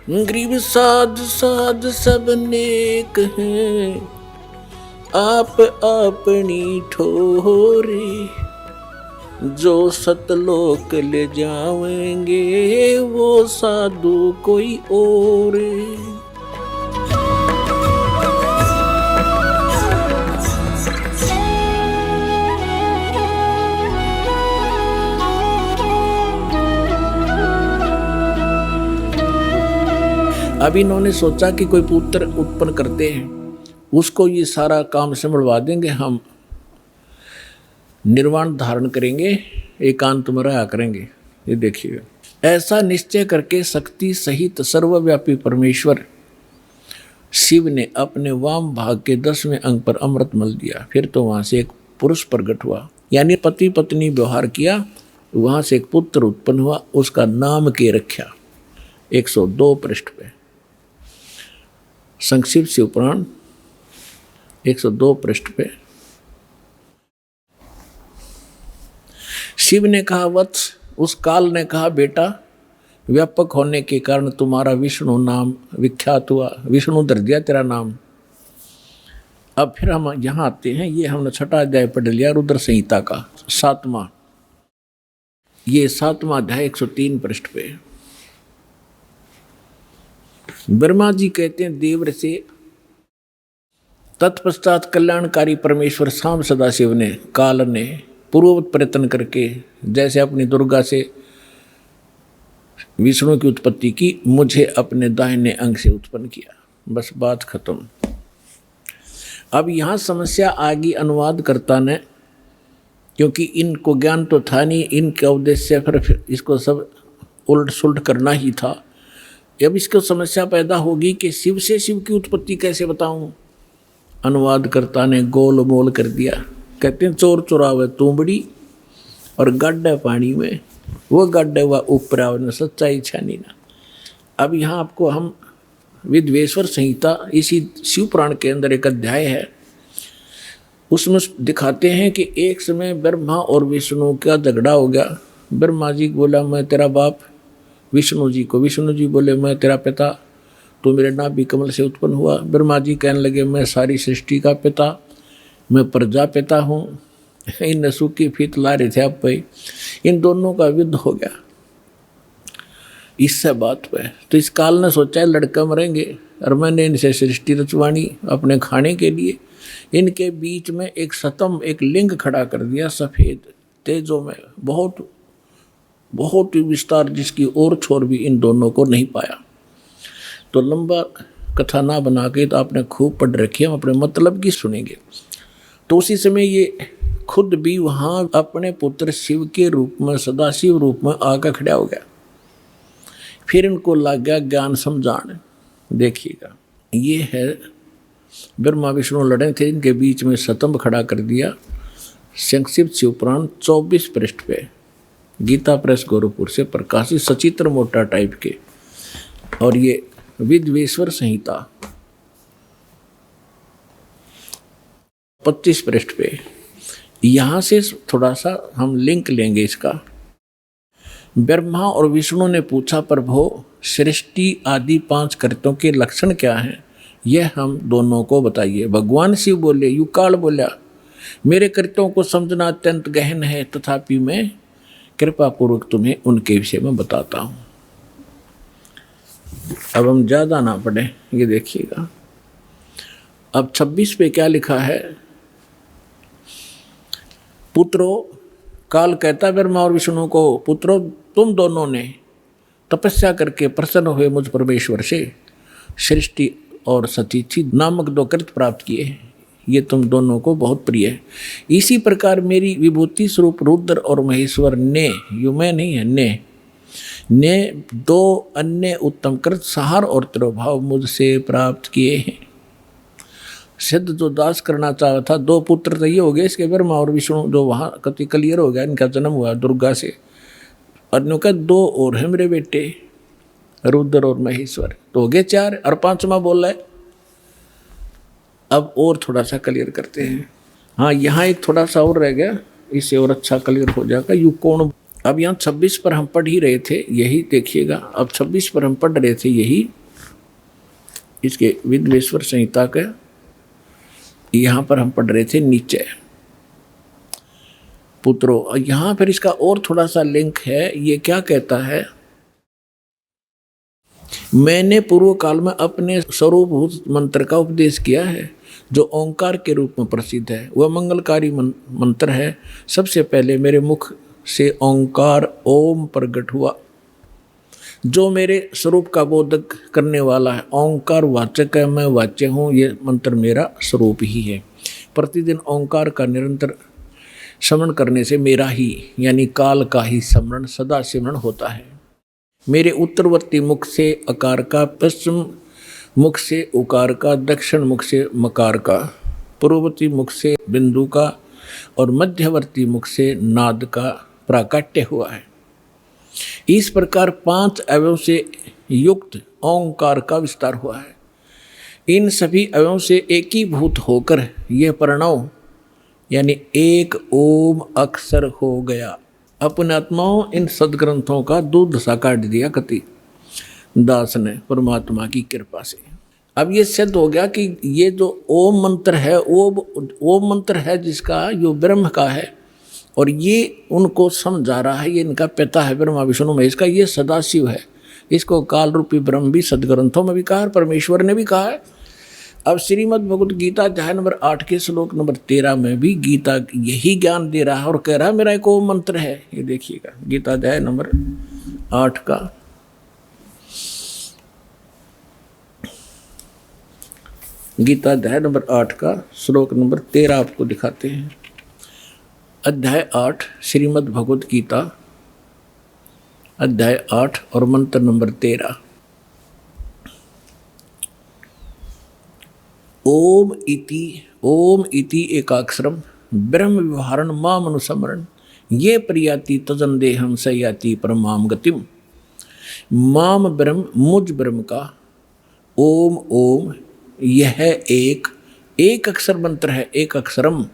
गरीब साध साध सब नेक हैं, आप अपनी ठोरे, जो सतलोक ले जाएंगे वो साधु कोई और। अब इन्होंने सोचा कि कोई पुत्र उत्पन्न करते हैं, उसको ये सारा काम संभलवा देंगे, हम निर्वाण धारण करेंगे, एकांत में रहा करेंगे। ये देखिएगा, ऐसा निश्चय करके शक्ति सहित सर्वव्यापी परमेश्वर शिव ने अपने वाम भाग के 10वें अंग पर अमृत मल दिया। फिर तो वहां से एक पुरुष प्रकट हुआ, यानी पति पत्नी व्यवहार किया, वहां से एक पुत्र उत्पन्न हुआ, उसका नाम के रखा। 102 पृष्ठ पे संक्षिप्त शिव पुराण 102 पृष्ठ पे शिव ने कहा, वत्स, उस काल ने कहा, बेटा, व्यापक होने के कारण तुम्हारा विष्णु नाम विख्यात हुआ, विष्णु धर दिया तेरा नाम। अब फिर हम यहाँ आते हैं, ये हमने 6वां अध्याय पढ़ लिया रुद्र संहिता का 7वां, ये 7वां अध्याय 103 पृष्ठ पे। ब्रह्मा जी कहते हैं देवर से, तत्पश्चात कल्याणकारी परमेश्वर शाम सदाशिव ने, काल ने पूर्ववत प्रयत्न करके जैसे अपनी दुर्गा से विष्णु की उत्पत्ति की, मुझे अपने दाहिने अंग से उत्पन्न किया। बस बात खत्म। अब यहाँ समस्या आ गई अनुवादकर्ता ने, क्योंकि इनको ज्ञान तो था नहीं, इनका उद्देश्य फिर इसको सब उलट सुलट करना ही था। अब इसको समस्या पैदा होगी कि शिव से शिव की उत्पत्ति कैसे बताऊं। अनुवादकर्ता ने गोल मोल कर दिया। कहते हैं चोर चुरावे तूंबड़ी और गड्ढा पानी में, वो गड्ढा हुआ ऊपर आवे, सच्चाई छानी ना। अब यहाँ आपको हम विद्वेश्वर संहिता, इसी शिव पुराण के अंदर एक अध्याय है, उसमें दिखाते हैं कि एक समय ब्रह्मा और विष्णु का झगड़ा हो गया। ब्रह्मा जी बोला मैं तेरा बाप विष्णु जी को, विष्णु जी बोले मैं तेरा पिता, तो मेरे नाभि कमल से उत्पन्न हुआ। ब्रह्मा जी कहने लगे मैं सारी सृष्टि का पिता, मैं प्रजापिता हूँ। इन सूखी फीत ला रहे थे आप पे, इन दोनों का युद्ध हो गया इससे बात पे। तो इस काल ने सोचा है लड़का मरेंगे, और मैंने इनसे सृष्टि रचवानी अपने खाने के लिए। इनके बीच में एक सतम, एक लिंग खड़ा कर दिया, सफ़ेद तेजों में, बहुत बहुत विस्तार, जिसकी और छोर भी इन दोनों को नहीं पाया। तो लंबा कथा ना बना के, तो आपने खूब पढ़ रखी, हम अपने मतलब की सुनेंगे। तो उसी समय ये खुद भी वहाँ अपने पुत्र शिव के रूप में, सदाशिव रूप में आकर खड़ा हो गया। फिर इनको लग गया ज्ञान समझाने। देखिएगा, ये है ब्रह्मा विष्णु लड़े थे, इनके बीच में सतंभ खड़ा कर दिया। संक्षिप्त शिव पुराण 24 पृष्ठ पे, गीता प्रेस गोरखपुर से प्रकाशित, सचित्र मोटा टाइप के। और ये विद्वेश्वर संहिता 25 पृष्ठ पे। यहाँ से थोड़ा सा हम लिंक लेंगे इसका। ब्रह्मा और विष्णु ने पूछा, प्रभु सृष्टि आदि 5 कृत्यों के लक्षण क्या हैं, यह हम दोनों को बताइए। भगवान शिव बोले, युकाल बोला, मेरे कृत्यों को समझना अत्यंत गहन है, तथापि मैं कृपा पूर्वक तुम्हें उनके विषय में बताता हूँ। अब हम ज़्यादा ना पढ़ें, ये देखिएगा। अब 26 पे क्या लिखा है, पुत्रों, काल कहता ब्रह्मा और विष्णु को, पुत्रों तुम दोनों ने तपस्या करके प्रसन्न हुए मुझ परमेश्वर से सृष्टि और सतीचि नामक 2 कृत्य प्राप्त किए, ये तुम दोनों को बहुत प्रिय है। इसी प्रकार मेरी विभूति स्वरूप रुद्र और महेश्वर ने, यू मैं नहीं है, ने 2 अन्य उत्तम कृत सहार और तिरोभाव मुझसे प्राप्त किए हैं। सिद्ध जो दास करना चाहा था, 2 पुत्र तो ये हो गए इसके, ब्रह्मा और विष्णु, जो वहाँ कति क्लियर हो गया, इनका जन्म हुआ दुर्गा से। और इनका 2 और है मेरे बेटे, रुद्र और महेश्वर, तो हो गए 4, और 5वां बोला है। अब और थोड़ा सा क्लियर करते हैं। हाँ, यहाँ एक थोड़ा सा और रह गया, इससे और अच्छा क्लियर हो जाएगा। यू कौन अब यहाँ 26 पर हम पढ़ ही रहे थे, यही देखिएगा। अब 26 पर हम पढ़ रहे थे, यही इसके विद्वेश्वर संहिता के यहाँ पर हम पढ़ रहे थे नीचे पुत्रो। यहाँ फिर इसका और थोड़ा सा लिंक है। ये क्या कहता है, मैंने पूर्व काल में अपने स्वरूपभूत मंत्र का उपदेश किया है जो ओंकार के रूप में प्रसिद्ध है। वह मंगलकारी मंत्र है। सबसे पहले मेरे मुख से ओंकार ओम प्रकट हुआ जो मेरे स्वरूप का बोधक करने वाला है। ओंकार वाचक है, मैं वाच्य हूँ। ये मंत्र मेरा स्वरूप ही है। प्रतिदिन ओंकार का निरंतर स्मरण करने से मेरा ही यानी काल का ही स्मरण सदा सिमरण होता है। मेरे उत्तरवर्ती मुख से अकार का, पश्चिम मुख से उकार का, दक्षिण मुख से मकार का, पूर्ववर्ती मुख से बिंदु का और मध्यवर्ती मुख से नाद का प्राकट्य हुआ है। इस प्रकार 5 अवयव से युक्त ओंकार का विस्तार हुआ है। इन सभी अवयवों से एकीभूत होकर यह प्रणव यानी एक ओम अक्षर हो गया। अपने आत्माओं इन सदग्रंथों का दूध सा काट दिया कति दास ने परमात्मा की कृपा से। अब ये सिद्ध हो गया कि ये जो ओम मंत्र है, ओम मंत्र है जिसका जो ब्रह्म का है और ये उनको समझा रहा है। ये इनका पिता है ब्रह्मा विष्णु महेश का, ये सदाशिव है। इसको काल रूपी ब्रह्म भी सदग्रंथों में भी कहा है, परमेश्वर ने भी कहा है। अब श्रीमद् भगवत गीता अध्याय नंबर 8 के श्लोक नंबर 13 में भी गीता यही ज्ञान दे रहा है और कह रहा है मेरा एक ओम मंत्र है। ये देखिएगा गीता अध्याय नंबर 8 का गीता अध्याय नंबर 8 का श्लोक नंबर 13 आपको दिखाते हैं। अध्याय 8 श्रीमद् भगवत गीता अध्याय 8 और मंत्र नंबर 13। ओम इति एकाक्षरम ब्रह्म व्यवहारण माम अनुसमरण ये प्रियाति तजन देहम सयाति परमाम गतिम। माम ब्रह्म मुझ ब्रह्म का ओम ओम यह एक अक्षर मंत्र है, एक अक्षरम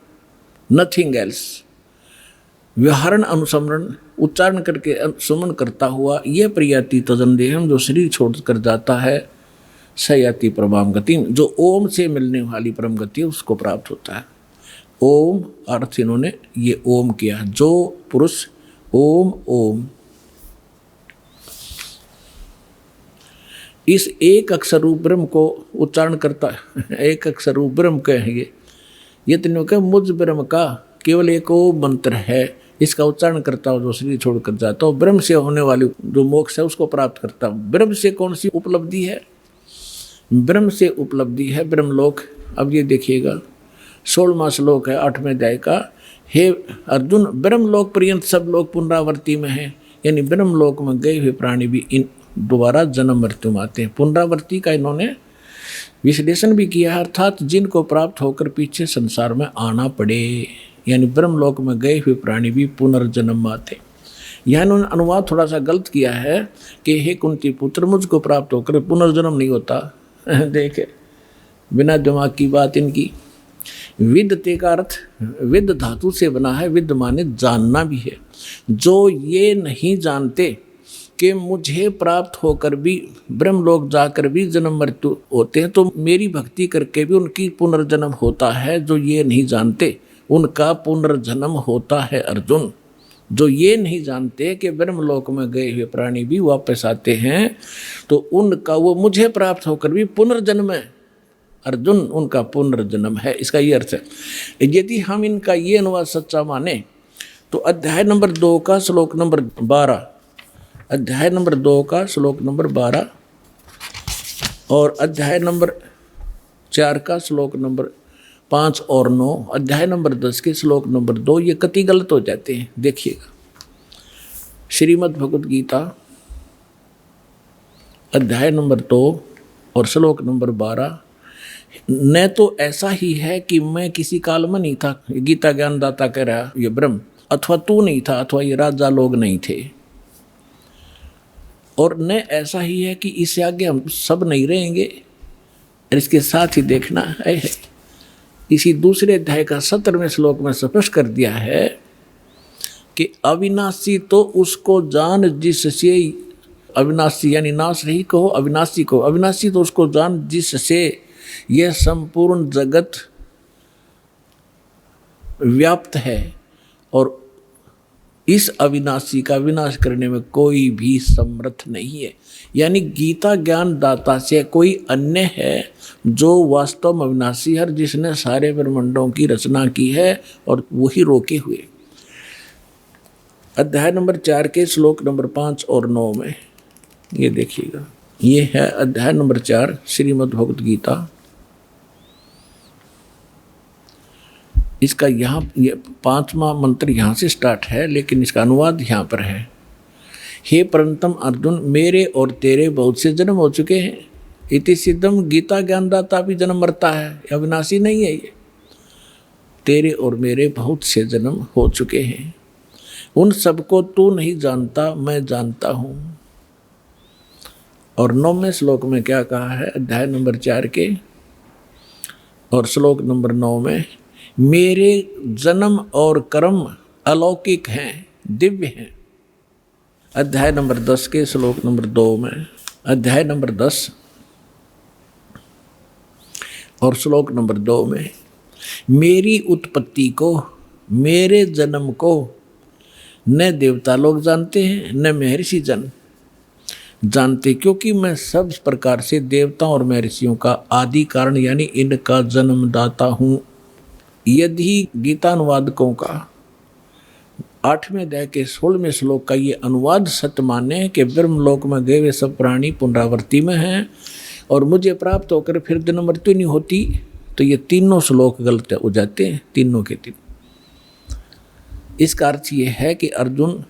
नथिंग एल्स। व्यवहारण अनुसमरण उच्चारण करके सुमन करता हुआ यह प्रियाति तजन देहम जो शरीर छोड़कर जाता है सयाति परमाम गति जो ओम से मिलने वाली परम गति उसको प्राप्त होता है। ओम अर्थ इन्होंने ये ओम किया, जो पुरुष ओम ओम इस एक अक्षर रूप ब्रह्म को उच्चारण करता है, एक अक्षर रूप ब्रह्म कहेंगे ये तीनों के मुझ ब्रह्म का केवल एक ओम मंत्र है। इसका उच्चारण करता हो जो शरीर छोड़कर जाता हो, ब्रह्म से होने वाली जो मोक्ष है उसको प्राप्त करता हूँ। ब्रह्म से कौन सी उपलब्धि है? ब्रह्म से उपलब्धि है ब्रह्मलोक। अब ये देखिएगा 16वां श्लोक है 8वें अध्याय का। हे अर्जुन, ब्रह्मलोक पर्यंत सब लोग पुनरावृत्ति में हैं, यानी ब्रह्मलोक में गए हुए प्राणी भी इन दोबारा जन्म मृत्यु में आते हैं। पुनरावृत्ति का इन्होंने विश्लेषण भी किया है, अर्थात जिनको प्राप्त होकर पीछे संसार में आना पड़े, यानी ब्रह्मलोक में गए हुए प्राणी भी पुनर्जन्म में आते। यह इन्होंने अनुवाद थोड़ा सा गलत किया है कि हे कुंती पुत्र, मुझको प्राप्त होकर पुनर्जन्म नहीं होता। देखे बिना दिमाग की बात इनकी। विद्यते का अर्थ विद धातु से बना है, विद माने जानना भी है। जो ये नहीं जानते कि मुझे प्राप्त होकर भी ब्रह्मलोक जाकर भी जन्म मृत्यु होते हैं, तो मेरी भक्ति करके भी उनकी पुनर्जन्म होता है। जो ये नहीं जानते उनका पुनर्जन्म होता है अर्जुन। जो ये नहीं जानते कि ब्रह्मलोक में गए हुए प्राणी भी वापस आते हैं, तो उनका वो मुझे प्राप्त होकर भी पुनर्जन्म है अर्जुन, उनका पुनर्जन्म है। इसका ये अर्थ है। यदि हम इनका ये अनुवाद सच्चा माने तो अध्याय नंबर 2 का श्लोक नंबर 12, अध्याय नंबर 2 का श्लोक नंबर 12 और अध्याय नंबर 4 का श्लोक नंबर 5 और 9, अध्याय नंबर 10 के श्लोक नंबर 2 ये कति गलत हो जाते हैं। देखिएगा श्रीमद् भगवत गीता अध्याय नंबर 2 और श्लोक नंबर 12। न तो ऐसा ही है कि मैं किसी काल में नहीं था, गीता ज्ञानदाता कह रहा ये ब्रह्म, अथवा तू नहीं था, अथवा ये राजा लोग नहीं थे, और न ऐसा ही है कि इससे आगे हम सब नहीं रहेंगे। और इसके साथ ही देखना है इसी दूसरे अध्याय का 17वें श्लोक में स्पष्ट कर दिया है कि अविनाशी तो उसको जान जिससे, अविनाशी यानी नाश रही कहो अविनाशी को, अविनाशी तो उसको जान जिससे यह संपूर्ण जगत व्याप्त है, और इस अविनाशी का विनाश करने में कोई भी समर्थ नहीं है। यानी गीता ज्ञान दाता से कोई अन्य है जो वास्तव में अविनाशी है, जिसने सारे ब्रह्मांडों की रचना की है और वही रोके हुए। अध्याय नंबर 4 के श्लोक नंबर 5 और 9 में ये देखिएगा, ये है अध्याय नंबर 4 श्रीमद् भगवत गीता। इसका यहाँ ये 5वां मंत्र यहाँ से स्टार्ट है, लेकिन इसका अनुवाद यहाँ पर है। हे परंतम अर्जुन, मेरे और तेरे बहुत से जन्म हो चुके हैं। इति सिद्धम, गीता ज्ञानदाता भी जन्म मरता है, अविनाशी नहीं है ये। तेरे और मेरे बहुत से जन्म हो चुके हैं, उन सबको तू नहीं जानता, मैं जानता हूँ। और 9वें श्लोक में क्या कहा है, अध्याय नंबर 4 के और श्लोक नंबर 9 में, मेरे जन्म और कर्म अलौकिक हैं, दिव्य हैं। अध्याय नंबर 10 के श्लोक नंबर 2 में, अध्याय नंबर 10 और श्लोक नंबर 2 में, मेरी उत्पत्ति को, मेरे जन्म को न देवता लोग जानते हैं न महर्षि जन जानते, क्योंकि मैं सब प्रकार से देवताओं और महर्षियों का आदि कारण यानी इनका जन्मदाता हूँ। यदि गीतानुवादकों का 8वें अध्याय के 16वें श्लोक का ये अनुवाद सत्य माने कि ब्रह्मलोक में गए वे सब प्राणी पुनरावृत्ति में हैं और मुझे प्राप्त होकर फिर दिन मृत्यु नहीं होती, तो ये तीनों श्लोक गलत हो जाते हैं, तीनों के तीन। इसका अर्थ ये है कि अर्जुन,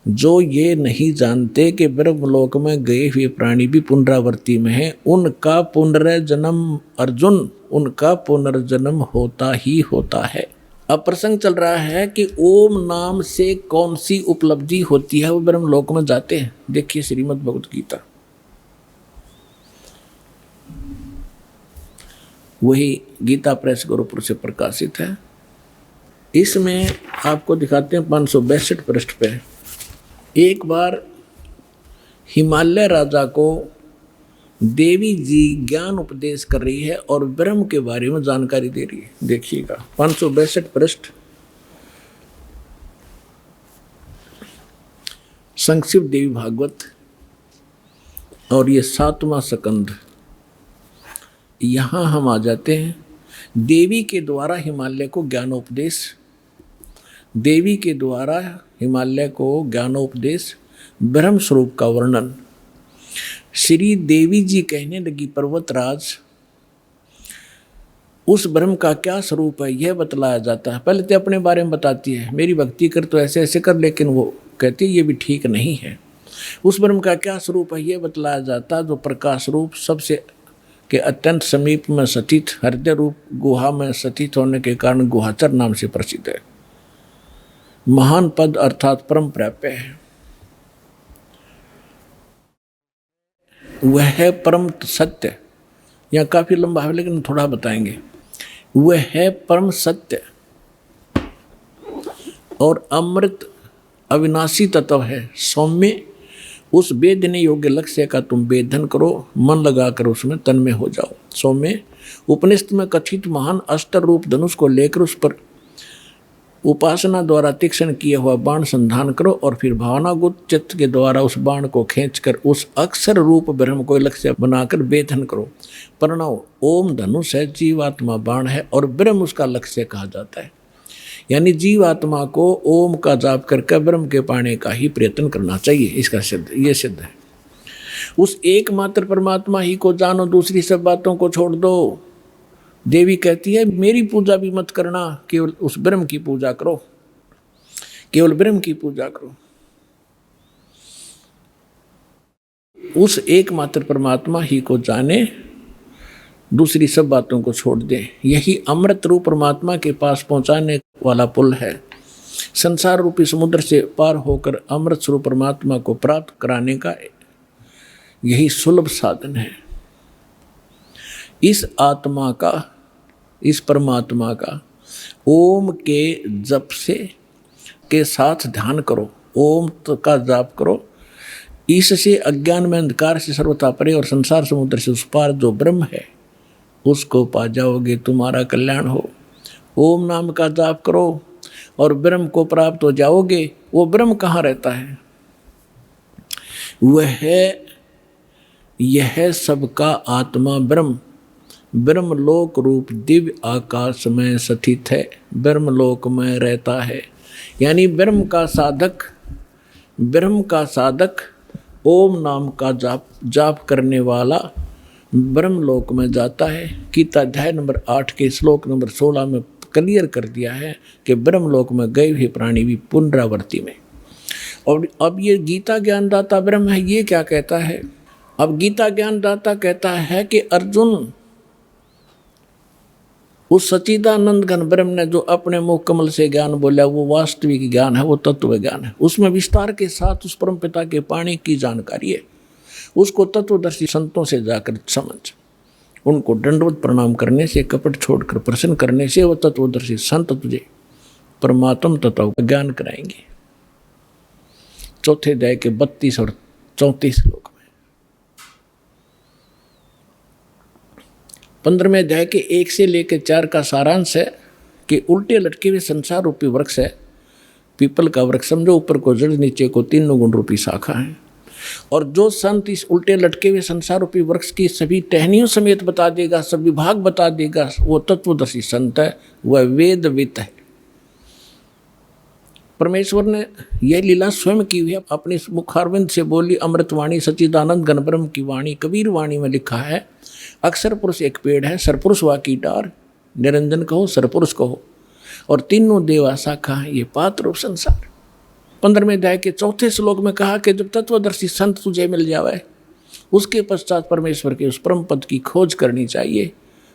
जो ये नहीं जानते कि ब्रह्मलोक में गए हुए प्राणी भी पुनरावृत्ति में हैं, उनका पुनर्जन्म, अर्जुन उनका पुनर्जन्म होता ही होता है। अब प्रसंग चल रहा है कि ओम नाम से कौन सी उपलब्धि होती है, वो ब्रह्मलोक में जाते हैं। देखिए श्रीमद् भगवत गीता, वही गीता प्रेस गोरखपुर से प्रकाशित है। इसमें आपको दिखाते हैं 562 पृष्ठ पे, एक बार हिमालय राजा को देवी जी ज्ञान उपदेश कर रही है और ब्रह्म के बारे में जानकारी दे रही है। देखिएगा 562 पृष्ठ, संक्षिप्त देवी भागवत, और ये 7वां स्कंद। यहाँ हम आ जाते हैं। देवी के द्वारा हिमालय को ज्ञानोपदेश, देवी के द्वारा हिमालय को ज्ञानोपदेश, ब्रह्म स्वरूप का वर्णन। श्री देवी जी कहने लगी, पर्वतराज, उस ब्रह्म का क्या स्वरूप है यह बतलाया जाता है। पहले तो अपने बारे में बताती है, मेरी भक्ति कर तो ऐसे ऐसे कर, लेकिन वो कहती है ये भी ठीक नहीं है। उस ब्रह्म का क्या स्वरूप है यह बतलाया जाता है, जो प्रकाश रूप, सबसे के अत्यंत समीप में स्थित, हृदय रूप गुहा में स्थित होने के कारण गुहाचर नाम से प्रसिद्ध है। महान पद अर्थात परम प्राप्य है। वह है परम सत्य। यहाँ काफी लंबा है लेकिन थोड़ा बताएंगे। वह है परम सत्य और अमृत अविनाशी तत्व है। सौम्य, उस वेदने योग्य लक्ष्य का तुम वेदन करो, मन लगाकर उसमें तन्मय हो जाओ। सौम्य, उपनिषद में कथित महान अस्त्र रूप धनुष को लेकर उस पर उपासना द्वारा तीक्ष्ण किया हुआ बाण संधान करो और फिर भावनागुत चित्त के द्वारा उस बाण को खींचकर उस अक्षर रूप ब्रह्म को लक्ष्य बनाकर वेधन करो। प्रणव ओम धनुष है, जीवात्मा बाण है और ब्रह्म उसका लक्ष्य कहा जाता है। यानी जीवात्मा को ओम का जाप करके ब्रह्म के पाने का ही प्रयत्न करना चाहिए। इसका सिद्ध, ये सिद्ध है। उस एकमात्र परमात्मा ही को जानो, दूसरी सब बातों को छोड़ दो। देवी कहती है मेरी पूजा भी मत करना, केवल उस ब्रह्म की पूजा करो, केवल ब्रह्म की पूजा करो। उस एकमात्र परमात्मा ही को जाने, दूसरी सब बातों को छोड़ दे। यही अमृत रूप परमात्मा के पास पहुंचाने वाला पुल है। संसार रूपी समुद्र से पार होकर अमृत स्वरूप परमात्मा को प्राप्त कराने का यही सुलभ साधन है। इस आत्मा का, इस परमात्मा का ओम के जप से के साथ ध्यान करो, ओम का जाप करो। इससे अज्ञान में अंधकार से सर्वथा परे और संसार समुद्र से उस पार जो ब्रह्म है उसको पा जाओगे, तुम्हारा कल्याण हो। ओम नाम का जाप करो और ब्रह्म को प्राप्त हो जाओगे। वो ब्रह्म कहाँ रहता है? वह यह सबका आत्मा ब्रह्म ब्रह्मलोक रूप दिव्य आकाश में स्थित है, ब्रह्मलोक में रहता है। यानी ब्रह्म का साधक ओम नाम का जाप करने वाला ब्रह्मलोक में जाता है। गीता अध्याय नंबर 8 के श्लोक नंबर 16 में क्लियर कर दिया है कि ब्रह्मलोक में गए हुए प्राणी भी पुनरावृत्ति में। और अब ये गीता ज्ञानदाता ब्रह्म है, ये क्या कहता है? अब गीता ज्ञानदाता कहता है कि अर्जुन, उस सच्चिदानंद घन ब्रह्म ने जो अपने मुख कमल से ज्ञान बोला वो वास्तविक ज्ञान है, वो तत्व ज्ञान है। उसमें विस्तार के साथ उस परम पिता के पाणी की जानकारी है। उसको तत्वदर्शी संतों से जाकर समझ, उनको दंडवत प्रणाम करने से, कपट छोड़कर प्रसन्न करने से वो तत्वदर्शी संत तुझे परमात्म तत्व का ज्ञान कराएंगे। चौथे अध्याय के 32 और 34 श्लोक में। 15वें अध्याय के 1 से लेकर 4 का सारांश है कि उल्टे लटके हुए संसार रूपी वृक्ष है। पीपल का वृक्ष समझो, ऊपर को जड़, नीचे को 3 गुण रूपी शाखा है। और जो संत इस उल्टे लटके हुए संसार रूपी वृक्ष की सभी टहनियों समेत बता देगा, सब विभाग बता देगा, वो तत्वदर्शी संत है, वह वेदवित है। परमेश्वर ने यह लीला स्वयं की हुई है, अपने मुखारविंद से बोली अमृतवाणी सच्चिदानंद घन ब्रह्म की वाणी। कबीर वाणी में लिखा है, अक्षर पुरुष एक पेड़ है, सरपुरुष वा की डार, निरंजन कहो सरपुरुष कहो, और तीनों देवा शाखा है, ये पात्र रूप संसार। 15वें अध्याय के 4 श्लोक में कहा कि जब तत्वदर्शी संत तुझे मिल जावे, उसके पश्चात परमेश्वर के उस परम पद की खोज करनी चाहिए,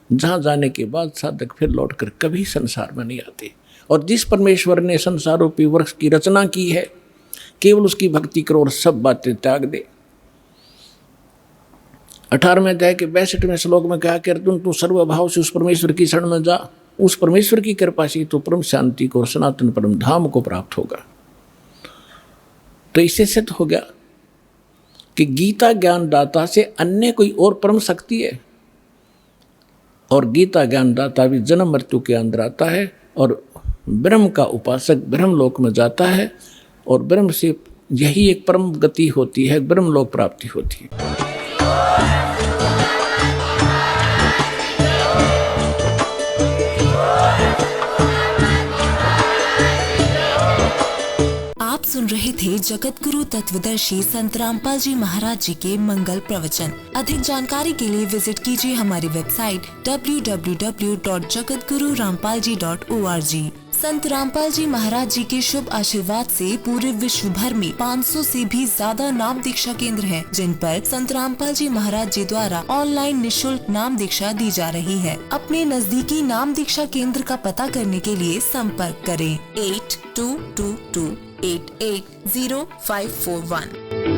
जहाँ जाने के बाद साधक फिर लौटकर कभी संसार में नहीं आते। और जिस परमेश्वर ने संसार रूपी वृक्ष की रचना की है, केवल उसकी भक्ति करो और सब बातें त्याग दे। 18वें अध्याय के 62वें श्लोक में कहा कि अर्जुन, तू सर्वभाव से उस परमेश्वर की शरण में जा, उस परमेश्वर की कृपा से तो परम शांति को, सनातन परम धाम को प्राप्त होगा। तो इससे सिद्ध हो गया कि गीता ज्ञानदाता से अन्य कोई और परम शक्ति है, और गीता ज्ञानदाता भी जन्म मृत्यु के अंदर आता है और ब्रह्म का उपासक ब्रह्म लोक में जाता है, और ब्रह्म से यही एक परम गति होती है, ब्रह्म लोक प्राप्ति होती है। आप सुन रहे थे जगत गुरु तत्वदर्शी संत रामपाल जी महाराज जी के मंगल प्रवचन। अधिक जानकारी के लिए विजिट कीजिए हमारी वेबसाइट www.jagatgururampalji.org। संत रामपाल जी महाराज जी के शुभ आशीर्वाद से पूरे विश्व भर में 500 से भी ज्यादा नाम दीक्षा केंद्र हैं, जिन पर संत रामपाल जी महाराज जी द्वारा ऑनलाइन निशुल्क नाम दीक्षा दी जा रही है। अपने नजदीकी नाम दीक्षा केंद्र का पता करने के लिए संपर्क करें 8222880541।